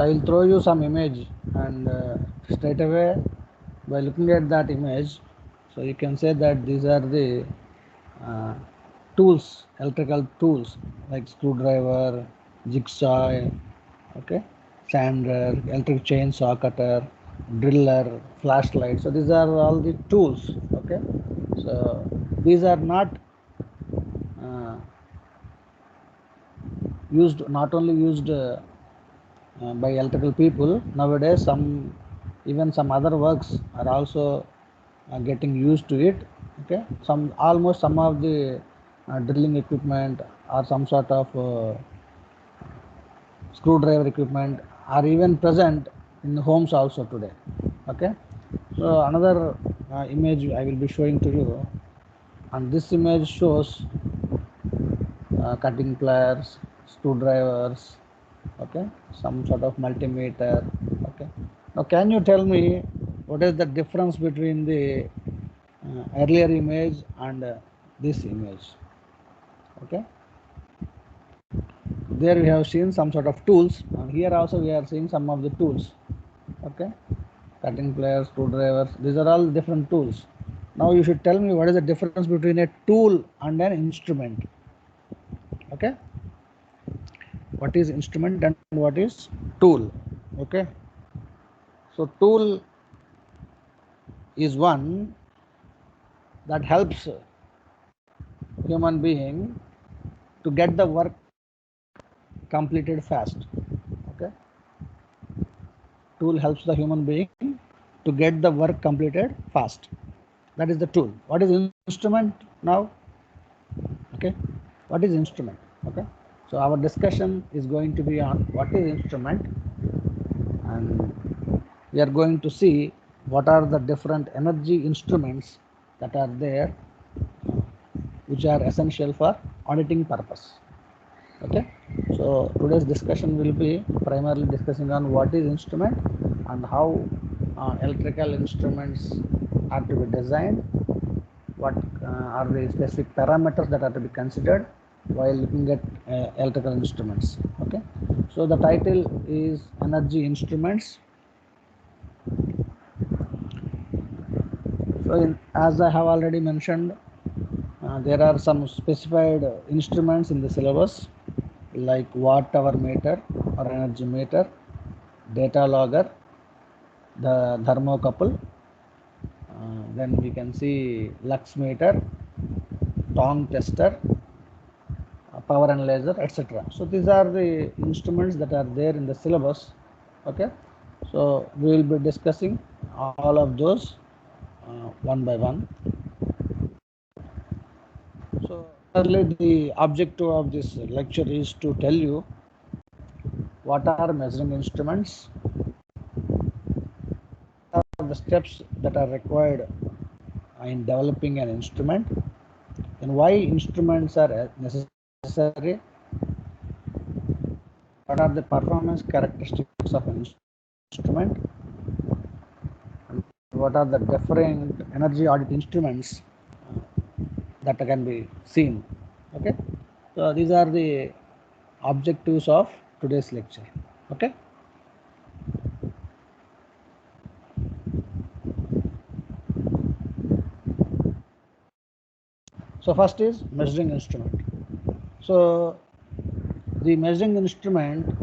So I will throw you some image, and straight away by looking at that image, so you can say that these are the uh, tools, electrical tools like screwdriver, jigsaw, okay, sander, electric chainsaw cutter, driller, flashlight. So these are all the tools. Okay, so these are not uh, used, not only used by electrical people. Nowadays, even some other works are also getting used to it. Okay, some of the drilling equipment or some sort of screwdriver equipment are even present in the homes also today. Okay, so another image I will be showing to you, and this image shows cutting pliers, screwdrivers, okay, some sort of multimeter. Okay, now can you tell me what is the difference between the earlier image and this image? Okay, there we have seen some sort of tools, and here also we are seeing some of the tools. Okay, cutting pliers, screwdrivers, these are all different tools. Now you should tell me what is the difference between a tool and an instrument. Okay, what is instrument and what is tool? Okay, so tool is one that helps human being to get the work completed fast. Okay, tool helps the human being to get the work completed fast. That is the tool. What is instrument now? Okay, what is instrument? Okay, so our discussion is going to be on what is instrument, and we are going to see what are the different energy instruments that are there, which are essential for auditing purpose. Okay, so today's discussion will be primarily discussing on what is instrument and how electrical instruments are to be designed, what are the specific parameters that are to be considered while looking at electrical instruments. Okay, so the title is energy instruments. So as I have already mentioned, there are some specified instruments in the syllabus like watt hour meter or energy meter, data logger, the thermocouple, then we can see lux meter, tong tester, power analyzer, etc. So these are the instruments that are there in the syllabus. Okay, so we will be discussing all of those one by one. So primarily the objective of this lecture is to tell you what are measuring instruments, what are the steps that are required in developing an instrument, and why instruments are necessary, what are the performance characteristics of an instrument, and what are the different energy audit instruments that can be seen. Okay, so these are the objectives of today's lecture. Okay, so first is measuring instrument. So the measuring instrument,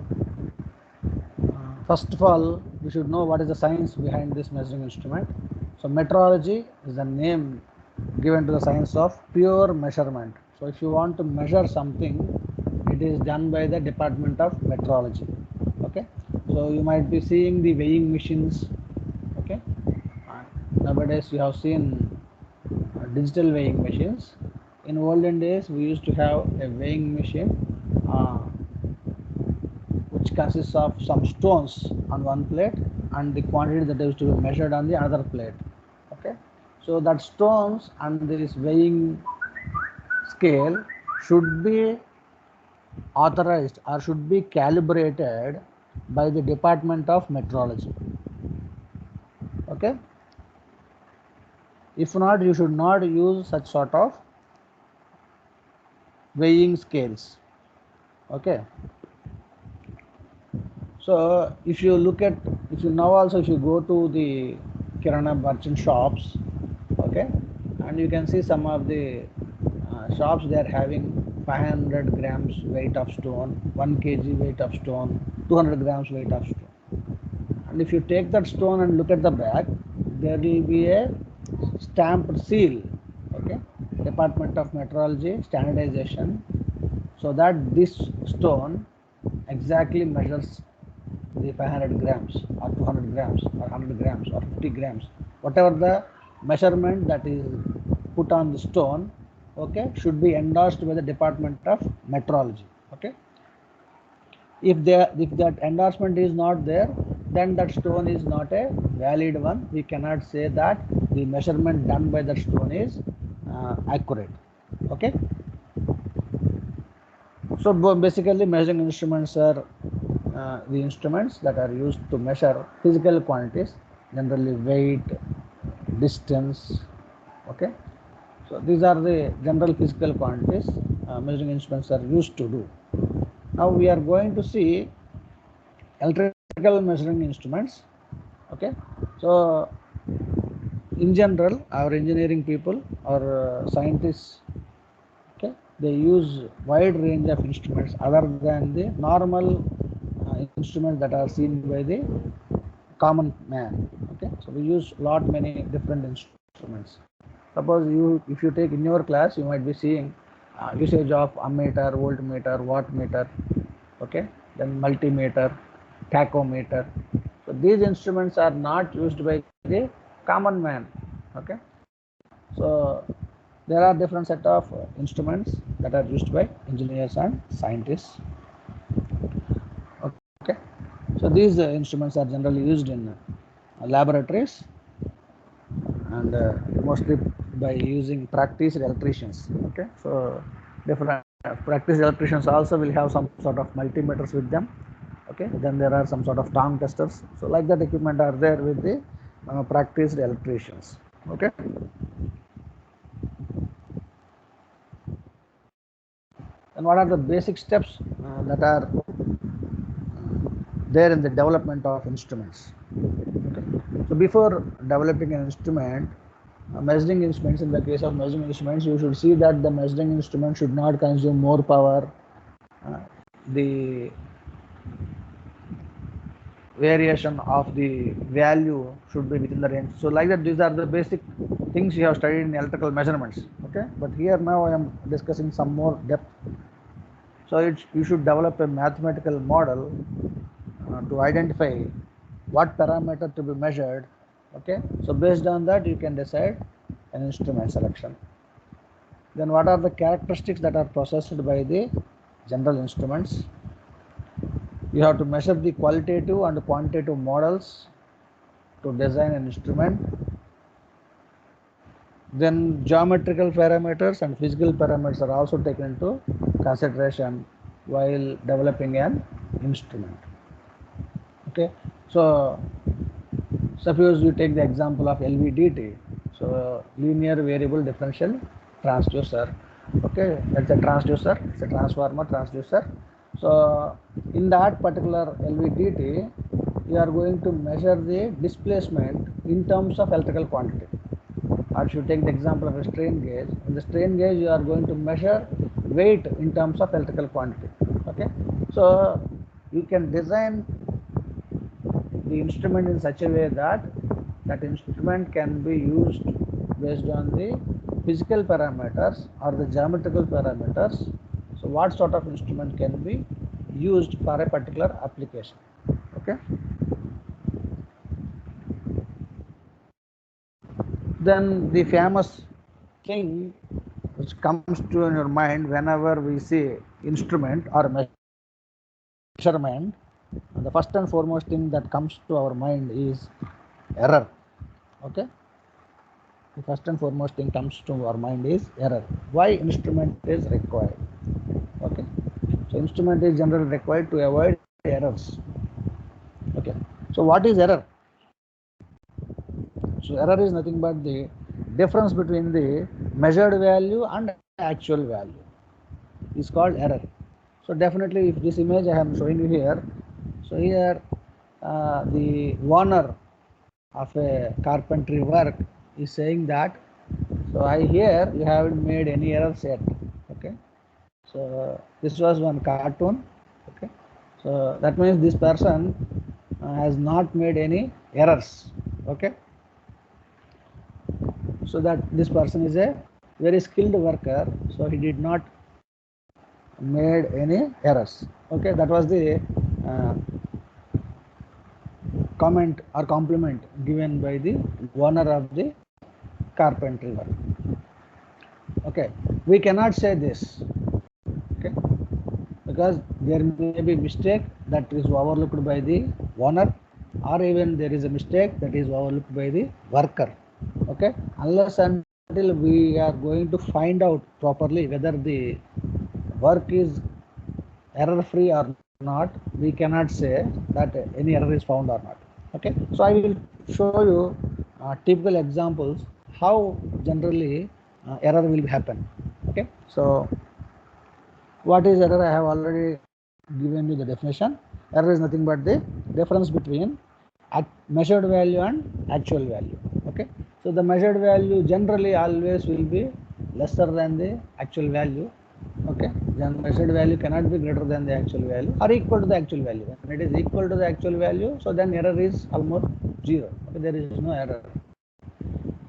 first of all, we should know what is the science behind this measuring instrument. So metrology is the name given to the science of pure measurement. So if you want to measure something, it is done by the department of metrology. Okay, so you might be seeing the weighing machines. Okay, nowadays you have seen digital weighing machines. In olden days, we used to have a weighing machine uh, which consists of some stones on one plate and the quantity that is to be measured on the other plate. Okay, so that stones and this weighing scale should be authorized or should be calibrated by the department of metrology. Okay, if not, you should not use such sort of weighing scales. Okay, So if you look at, if you now also if you go to the kirana merchant shops, okay, and you can see some of the shops, they are having 500 grams weight of stone, 1 kg weight of stone, 200 grams weight of stone. And if you take that stone and look at the back, there will be a stamped seal, okay, Department of Metrology standardization, so that this stone exactly measures the 500 grams or 200 grams or 100 grams or 50 grams, whatever the measurement that is put on the stone, okay, should be endorsed by the Department of Metrology. Okay, if that endorsement is not there, then that stone is not a valid one. We cannot say that the measurement done by that stone is accurate. Okay, so basically measuring instruments are the instruments that are used to measure physical quantities, generally weight, distance. Okay, so these are the general physical quantities measuring instruments are used to do. Now we are going to see electrical measuring instruments. Okay, so in general, our engineering people or scientists, okay, they use wide range of instruments other than the normal instruments that are seen by the common man. Okay, so we use lot many different instruments. Suppose you, if you take in your class, you might be seeing usage of ammeter, voltmeter, wattmeter, okay, then multimeter, tachometer. So these instruments are not used by the common man. Okay, so there are different set of instruments that are used by engineers and scientists. Okay, so these instruments are generally used in laboratories and mostly by using practiced electricians. Okay, so different practiced electricians also will have some sort of multimeters with them. Okay, then there are some sort of tongue testers. So like that equipment are there with the practiced electricians. Okay, and what are the basic steps that are there in the development of instruments? Okay, so before developing an instrument, measuring instruments, in the case of measuring instruments, you should see that the measuring instrument should not consume more power. The variation of the value should be within the range. So like that, these are the basic things you have studied in electrical measurements. Okay, but here now I am discussing some more depth. So you should develop a mathematical model to identify what parameter to be measured. Okay, so based on that you can decide an instrument selection. Then what are the characteristics that are processed by the general instruments? You have to measure the qualitative and quantitative models to design an instrument. Then geometrical parameters and physical parameters are also taken into consideration while developing an instrument. Okay, so suppose you take the example of LVDT, so linear variable differential transducer. Okay, that's a transducer, it's a transformer transducer. So in that particular LVDT, you are going to measure the displacement in terms of electrical quantity. Or if you take the example of a strain gauge, in the strain gauge you are going to measure weight in terms of electrical quantity. Okay, so you can design the instrument in such a way that that instrument can be used based on the physical parameters or the geometrical parameters. So what sort of instrument can be used for a particular application? Okay, then the famous thing which comes to in your mind whenever we see instrument or measurement, the first and foremost thing that comes to our mind is error. Okay, the first and foremost thing comes to our mind is error. Why instrument is required? Okay, so instrument is generally required to avoid errors. Okay, so what is error? So error is nothing but the difference between the measured value and actual value is called error. So definitely if this image I am showing you here, So here the owner of a carpentry work is saying that, so I hear you haven't made any errors yet. Okay, so this was one cartoon. Okay, so that means this person has not made any errors. Okay, so that this person is a very skilled worker, so he did not made any errors. Okay, that was the uh, comment or compliment given by the owner of the carpentry work. Okay, we cannot say this. Okay, because there may be mistake that is overlooked by the owner, or even there is a mistake that is overlooked by the worker. Okay, unless until we are going to find out properly whether the work is error free or not, we cannot say that any error is found or not. Okay, so I will show you typical examples how generally error will happen. Okay, so what is error? I have already given you the definition. Error is nothing but the difference between measured value and actual value. Okay, so the measured value generally always will be lesser than the actual value. Okay, then measured value cannot be greater than the actual value or equal to the actual value. When it is equal to the actual value, so then error is almost zero. Okay, there is no error.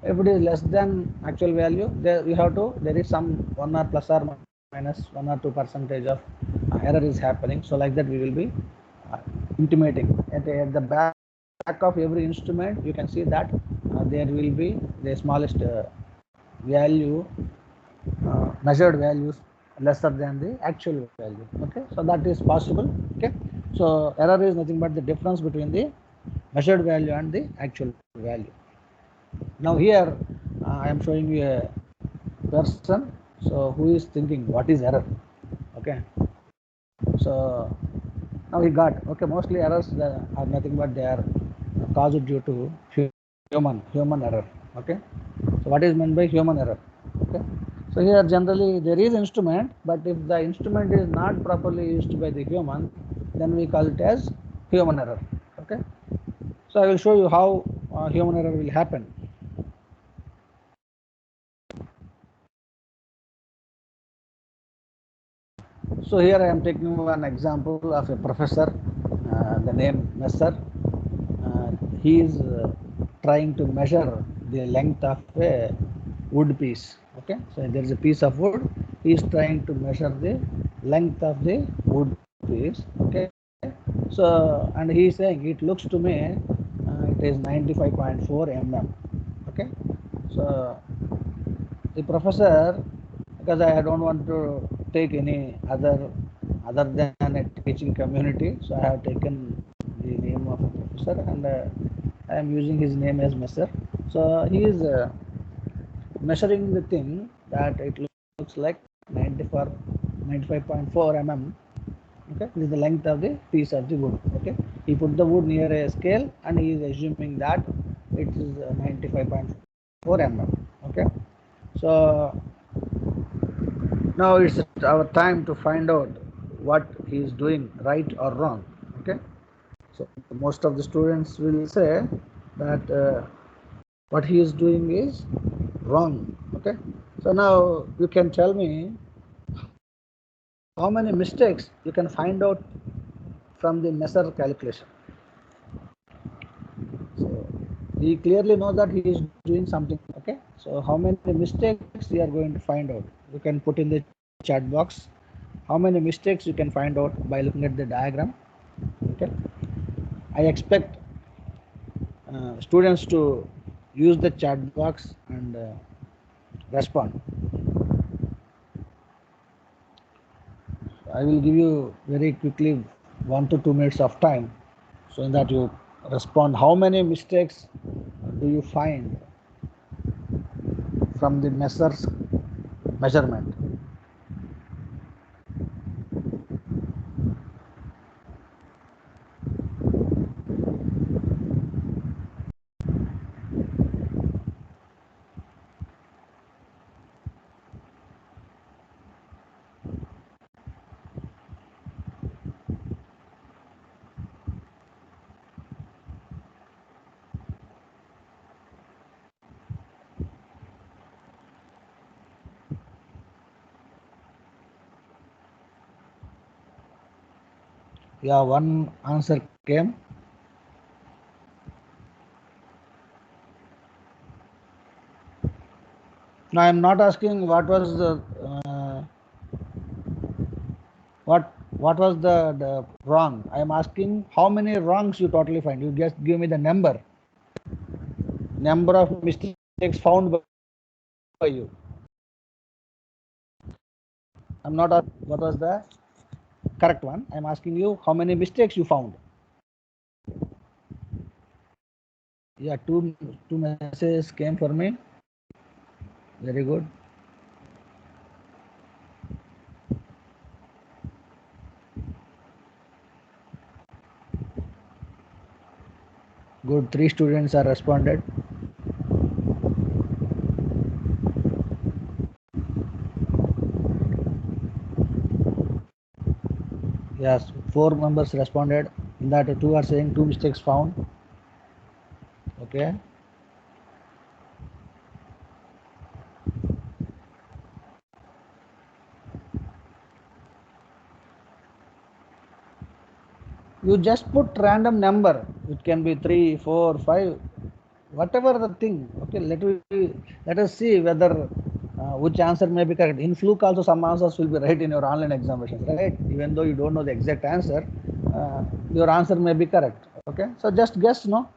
If it is less than actual value, there you have to, there is some 1 or plus or minus 1 or 2 percentage of error is happening. So like that we will be intimating at the back of every instrument. You can see that there will be the smallest value, measured values lesser than the actual value. Okay, so that is possible. Okay, so error is nothing but the difference between the measured value and the actual value. Now here I am showing you a person, so who is thinking what is error. Okay, so now he got, okay, mostly errors are nothing but they are caused due to human error. Okay, so what is meant by human error? Okay, so here generally there is instrument, but if the instrument is not properly used by the human, then we call it as human error. Okay, so I will show you how human error will happen. So here I am taking one example of a professor, the name Messer. He is trying to measure the length of a wood piece. Okay, so there is a piece of wood. He is trying to measure the length of the wood piece. Okay, so and he is saying it looks to me it is 95.4 mm. Okay, so the professor, because I don't want to take any other than a teaching community, so I have taken the name of a professor, and I am using his name as Messer. So he is measuring the thing that it looks like 94 95.4 mm. Okay, this is the length of the piece of the wood. Okay, he put the wood near a scale and he is assuming that it is 95.4 mm. Okay, so now it's our time to find out what he is doing right or wrong. Okay, so most of the students will say that what he is doing is wrong. Okay, so now you can tell me how many mistakes you can find out from the Messer calculation. So we clearly know that he is doing something. Okay, so how many mistakes we are going to find out? You can put in the chat box how many mistakes you can find out by looking at the diagram. Okay, I expect students to use the chat box and respond. I will give you very quickly 1 to 2 minutes of time so that you respond. How many mistakes do you find from the Messer's measurement? Yeah, one answer came. Now I am not asking what was the what was the wrong. I am asking how many wrongs you totally find. You just give me the number of mistakes found by you. I'm not asking what was the correct one. I'm asking you how many mistakes you found. Yeah, two messages came for me. Very good. Good. Three students are responded. Yes, four members responded. In that, two are saying two mistakes found. Okay. You just put random number. It can be 3, 4, 5, whatever the thing. Okay. Let us see whether which answer may be correct. In fluke also some answers will be right in your online examinations, right? Even though you don't know the exact answer, your answer may be correct. Okay. So just guess, no.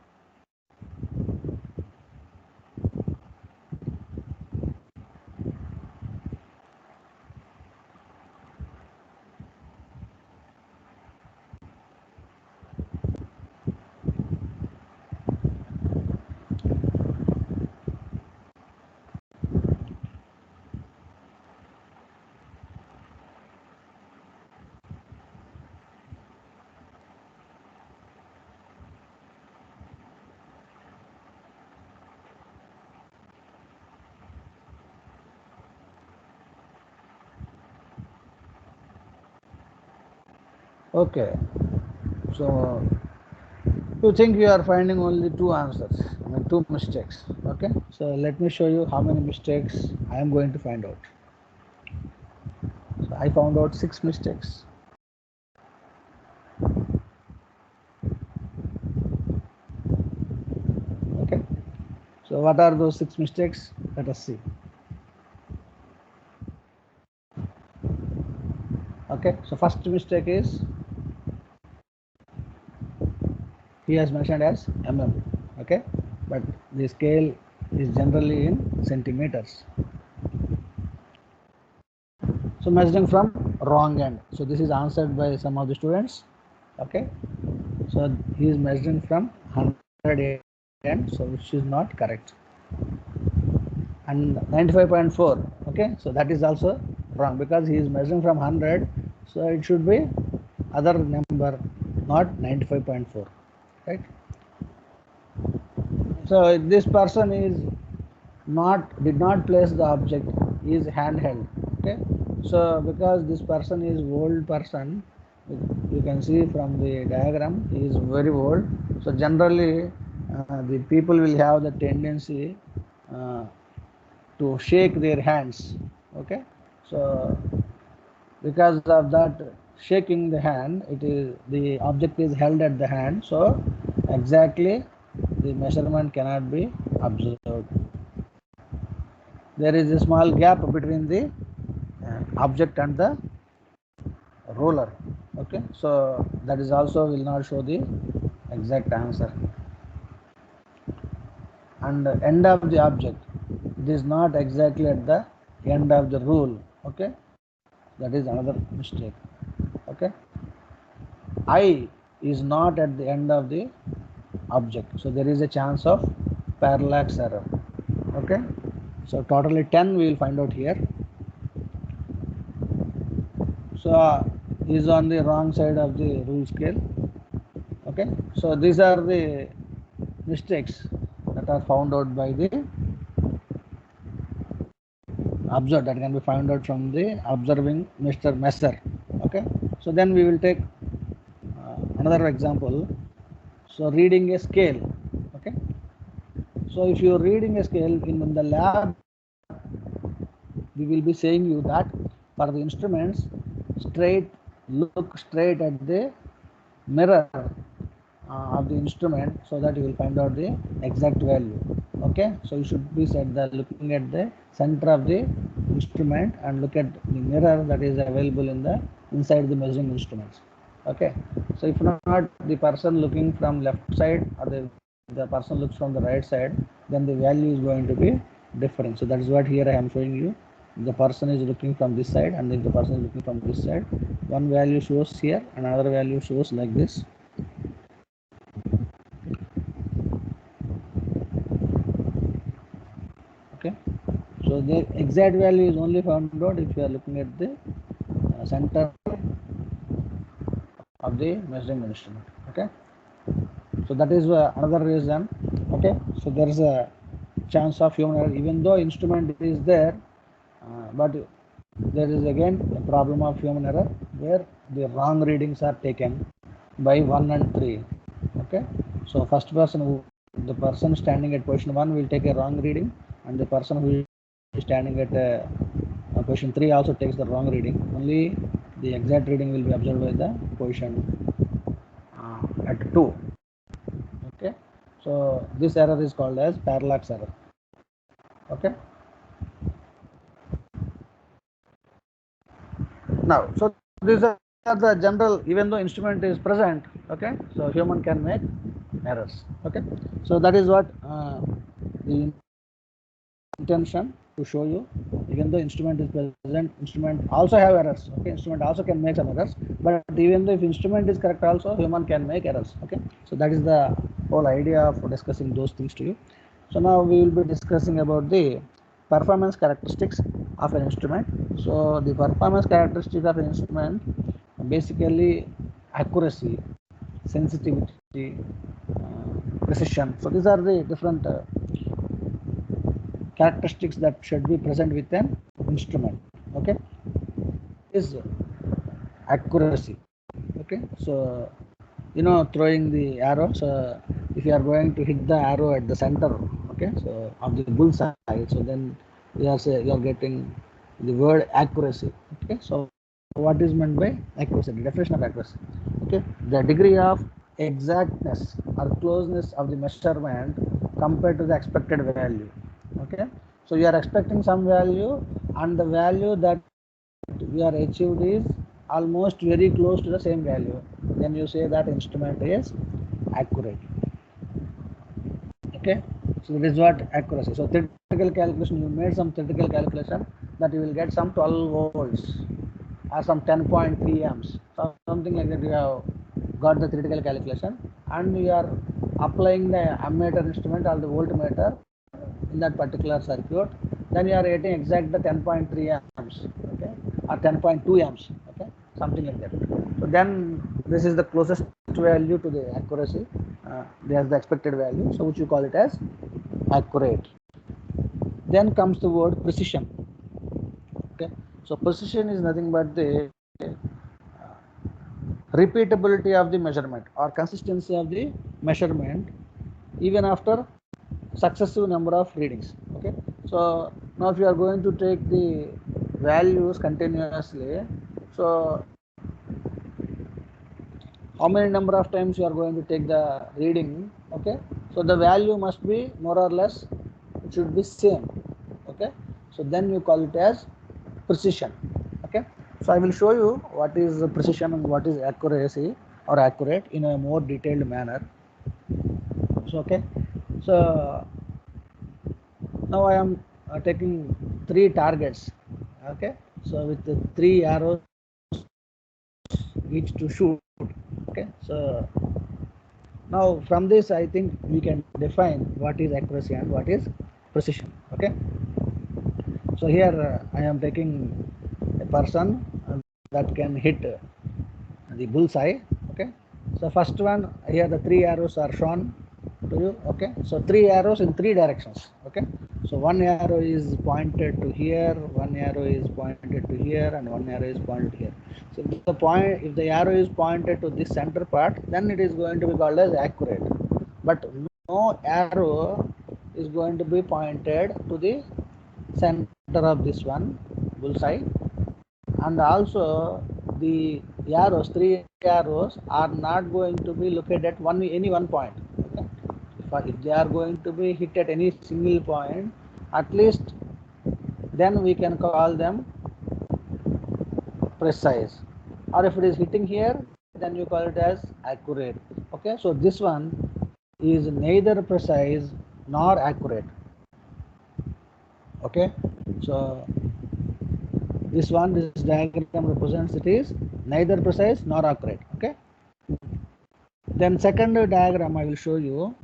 Okay. So you think you are finding only two answers, I mean two mistakes. Okay. So let me show you how many mistakes I am going to find out. So I found out 6 mistakes. Okay. So what are those 6 mistakes? Let us see. Okay. So first mistake is he has mentioned as mm. Okay. But the scale is generally in centimeters. So measuring from wrong end. So this is answered by some of the students. Okay. So he is measuring from 100 end, so which is not correct. And 95.4. Okay. So that is also wrong because he is measuring from 100. So it should be other number, not 95.4. Right. So this person is did not place the object, is handheld. Okay. So because this person is old person, you can see from the diagram he is very old. So generally the people will have the tendency uh, to shake their hands. Okay. So because of that shaking the hand, it is the object is held at the hand, so exactly the measurement cannot be observed. There is a small gap between the object and the ruler. Okay. So that is also will not show the exact answer. And end of the object, it is not exactly at the end of the rule. Okay. That is another mistake. Okay. I is not at the end of the object, so there is a chance of parallax error. Okay. So totally 10 we will find out here. So is on the wrong side of the rule scale. Okay. So these are the mistakes that are found out by the observer, that can be found out from the observing Mr. Messer. Okay. So then we will take another example. So reading a scale. Okay. So if you are reading a scale in the lab, we will be saying you that for the instruments, straight look straight at the mirror of the instrument, so that you will find out the exact value. Okay, so you should be set the looking at the center of the instrument and look at the mirror that is available in the inside the measuring instruments. Okay, so if not the person looking from left side or the person looks from the right side, then the value is going to be different. So that is what here I am showing you. The person is looking from this side, and if the person is looking from this side, one value shows here, another value shows like this. Okay, so the exact value is only found out if you are looking at the center of the measuring instrument. Okay, so that is another reason. Okay, so there is a chance of human error even though instrument is there, but there is again a problem of human error where the wrong readings are taken by 1 and 3. Okay, so first person the person standing at position 1 will take a wrong reading, and the person who is standing at position 3 also takes the wrong reading. Only the exact reading will be observed by the position at 2. Okay, so this error is called as parallax error. Okay, now so these are the general, even though instrument is present. Okay, so human can make errors. Okay, so that is what the intention to show you. Even though instrument is present, instrument also have errors. Okay, instrument also can make some errors, but even though if instrument is correct also, human can make errors. Okay, so that is the whole idea of discussing those things to you. So now we will be discussing about the performance characteristics of an instrument. So the performance characteristics of an instrument, basically accuracy, sensitivity, precision. So these are the different characteristics that should be present with an instrument. Okay, is accuracy. Okay, so throwing the arrow. So if you are going to hit the arrow at the center, okay, so of the bullseye, so then you are getting the word accuracy. Okay, so what is meant by accuracy? The definition of accuracy. Okay, the degree of exactness or closeness of the measurement compared to the expected value. Okay, so you are expecting some value, and the value that you are achieved is almost very close to the same value, then you say that instrument is accurate. Okay, so this is what accuracy. So theoretical calculation, you made some theoretical calculation that you will get some 12 volts or some 10.3 amps, so something like that. You have got the theoretical calculation, and you are applying the ammeter instrument or the voltmeter in that particular circuit, then you are getting exact the 10.3 amps. Okay, or 10.2 amps. Okay, something like that. So then this is the closest value to the accuracy. There's the expected value, so which you call it as accurate. Then comes the word precision. Okay, so precision is nothing but the repeatability of the measurement or consistency of the measurement even after successive number of readings. Okay, so now if you are going to take the values continuously, so how many number of times you are going to take the reading? Okay, so the value must be more or less, it should be same. Okay, so then you call it as precision. Okay, so I will show you what is precision and what is accuracy or accurate in a more detailed manner. So okay, so now I am taking 3 targets. Okay, so with the 3 arrows each to shoot. Okay, so now from this I think we can define what is accuracy and what is precision. Okay, so here I am taking a person that can hit the bullseye. Okay, so first one, here the 3 arrows are shown to you. Okay, so 3 arrows in 3 directions. Okay, so one arrow is pointed to here, one arrow is pointed to here, and one arrow is pointed here. So if the arrow is pointed to this center part, then it is going to be called as accurate. But no arrow is going to be pointed to the center of this one bullseye, and also the arrows, three arrows are not going to be located at any one point. Okay? If they are going to be hit at any single point, at least then we can call them precise. Or if it is hitting here, then you call it as accurate. Okay, so this one is neither precise nor accurate. Okay, so this diagram represents it is neither precise nor accurate. Okay, then second diagram I will show you.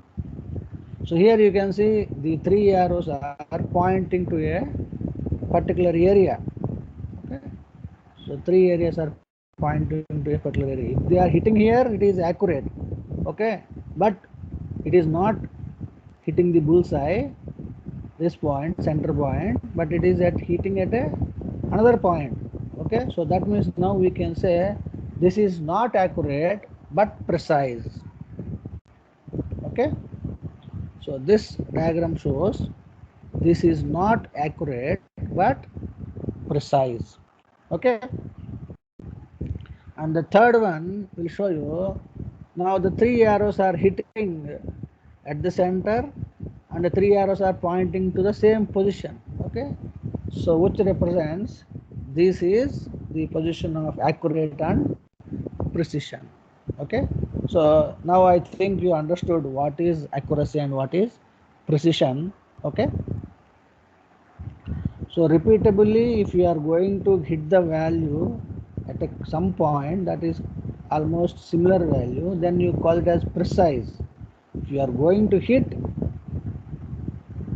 So here you can see the three arrows are pointing to a particular area. Okay, so three areas are pointing to a particular area. If they are hitting here, it is accurate. Okay, but it is not hitting the bullseye, this point, center point, but it is hitting at another point. Okay, so that means now we can say this is not accurate but precise. Okay, so this diagram shows this is not accurate but precise. Okay, and the third one will show you. Now the three arrows are hitting at the center and the three arrows are pointing to the same position. Okay, so which represents this is the position of accurate and precision. Okay, so now I think you understood what is accuracy and what is precision. Okay, so repeatably, if you are going to hit the value at some point that is almost similar value, then you call it as precise. If you are going to hit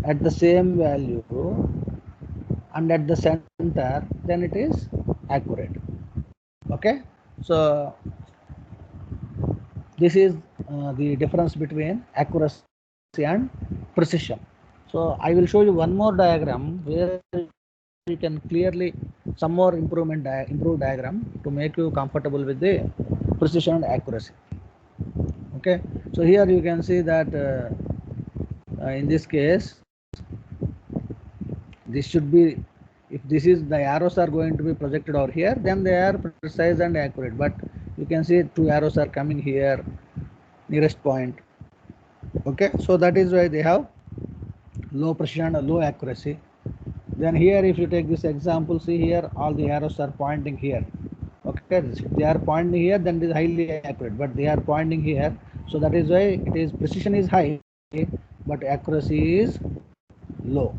at the same value and at the center, then it is accurate. Okay, so this is the difference between accuracy and precision. So I will show you one more diagram where you can clearly some more improved diagram to make you comfortable with the precision and accuracy. Okay, so here you can see that in this case this should be, if this is the arrows are going to be projected over here, then they are precise and accurate, but you can see two arrows are coming here nearest point. Okay, so that is why they have low precision and low accuracy. Then here if you take this example, see here all the arrows are pointing here. Okay, if they are pointing here, then it is highly accurate, but they are pointing here, so that is why it is precision is high but accuracy is low.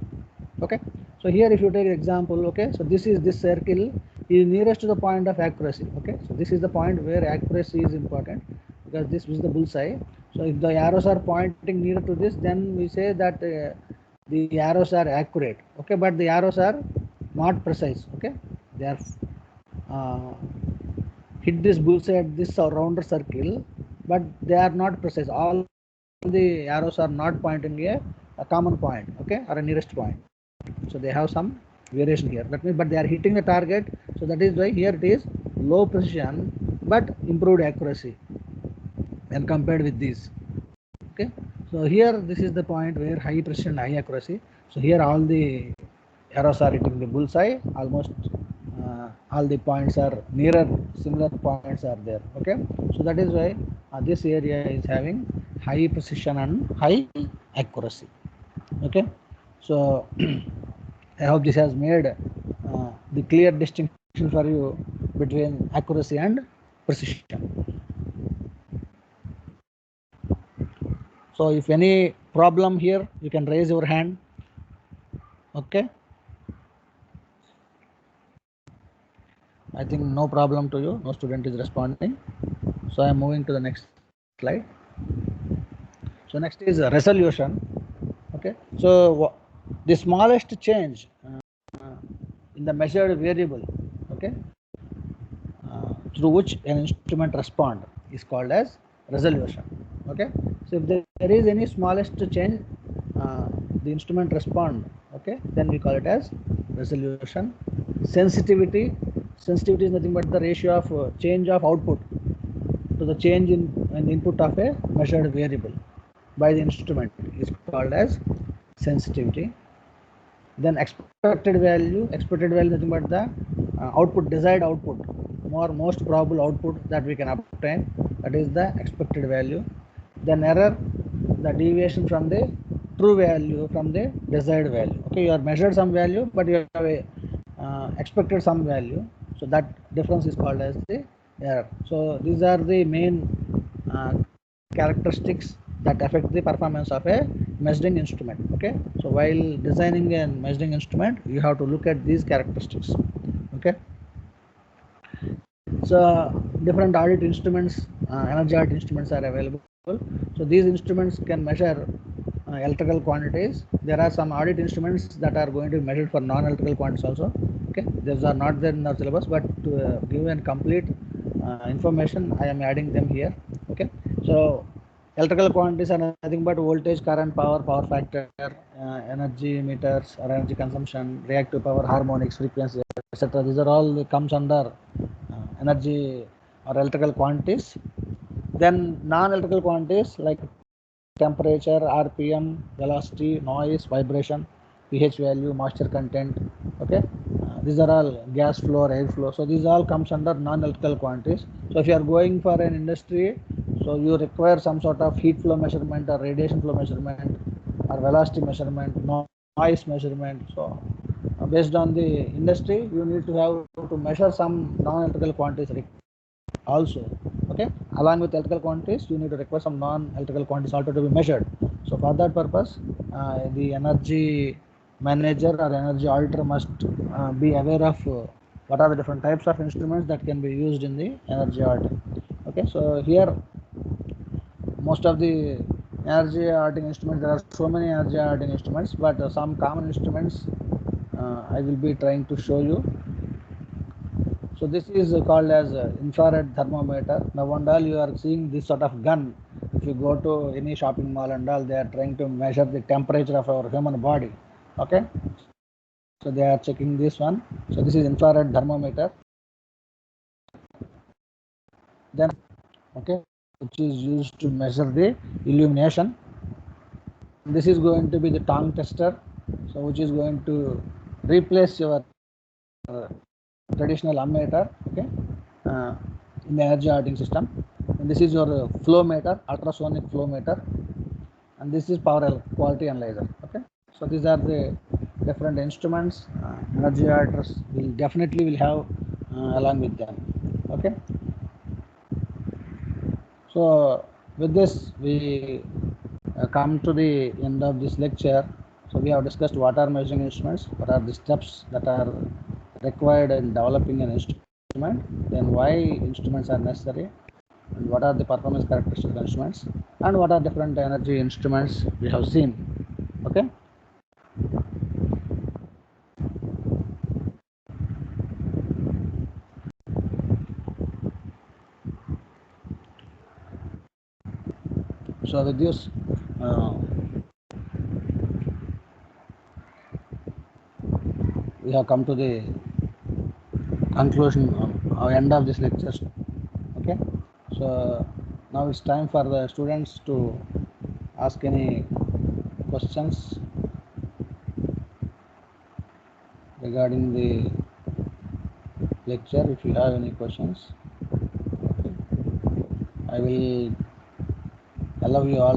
Okay, so here if you take example, okay, so this circle is nearest to the point of accuracy. Okay, so this is the point where accuracy is important because this is the bullseye. So if the arrows are pointing near to this, then we say that the arrows are accurate. Okay, but the arrows are not precise. Okay, they are hit this bullseye at this rounder circle, but they are not precise. All the arrows are not pointing a common point, okay, or a nearest point. So they have some variation here. That means, but they are hitting the target. So that is why here it is low precision but improved accuracy when compared with these. Okay, so here this is the point where high precision, high accuracy. So here all the arrows are hitting the bullseye. Almost all the points are nearer, similar points are there. Okay, so that is why this area is having high precision and high accuracy. Okay, so I hope this has made the clear distinction for you between accuracy and precision. So if any problem here, you can raise your hand. Okay, I think no problem to you, no student is responding. So I am moving to the next slide. So next is resolution. Okay, so the smallest change in the measured variable, okay, through which an instrument respond is called as resolution. Okay, so if there is any smallest change, the instrument respond. Okay, then we call it as resolution. Sensitivity is nothing but the ratio of change of output to the change in input of a measured variable by the instrument is called as sensitivity. Then expected value nothing but the output, desired output most probable output that we can obtain, that is the expected value. Then error, the deviation from the true value from the desired value. Okay, you have measured some value, but you have expected some value, so that difference is called as the error. So these are the main characteristics that affect the performance of a measuring instrument. Okay, so while designing a measuring instrument, you have to look at these characteristics. Okay, so different audit instruments, energy audit instruments are available. So these instruments can measure electrical quantities. There are some audit instruments that are going to be measured for non-electrical quantities also. Okay, these are not there in our syllabus, but to give a complete information, I am adding them here. Okay, so electrical quantities are nothing but voltage, current, power factor, energy meters or energy consumption, reactive power, harmonics, frequency, etc. These are all comes under energy or electrical quantities. Then non-electrical quantities like temperature, RPM, velocity, noise, vibration, pH value, moisture content. Okay, these are all gas flow, air flow. So these all comes under non-electrical quantities. So if you are going for an industry, so you require some sort of heat flow measurement or radiation flow measurement or velocity measurement, noise measurement. So based on the industry, you need to have to measure some non-electrical quantities also. Okay, along with electrical quantities, you need to require some non-electrical quantities also to be measured. So for that purpose, the energy manager or energy auditor must be aware of what are the different types of instruments that can be used in the energy audit. Okay, so here most of the energy auditing instruments, there are so many energy auditing instruments, but some common instruments I will be trying to show you. So this is called as infrared thermometer. Now and all you are seeing this sort of gun. If you go to any shopping mall and all, they are trying to measure the temperature of our human body. Okay, so they are checking this one. So this is infrared thermometer. Then okay, which is used to measure the illumination. This is going to be the tongue tester, so which is going to replace your traditional ammeter. Okay, in the energy auditing system. And this is your flow meter, ultrasonic flow meter, and this is power quality analyzer. Okay, so these are the different instruments energy auditors will definitely have along with them. Okay, so with this we come to the end of this lecture. So we have discussed what are measuring instruments, what are the steps that are required in developing an instrument, then why instruments are necessary, and what are the performance characteristics of instruments, and what are different energy instruments we have seen. Okay, so with this we have come to the conclusion or end of this lecture. Okay, so now it's time for the students to ask any questions regarding the lecture. If you have any questions, I will allow you all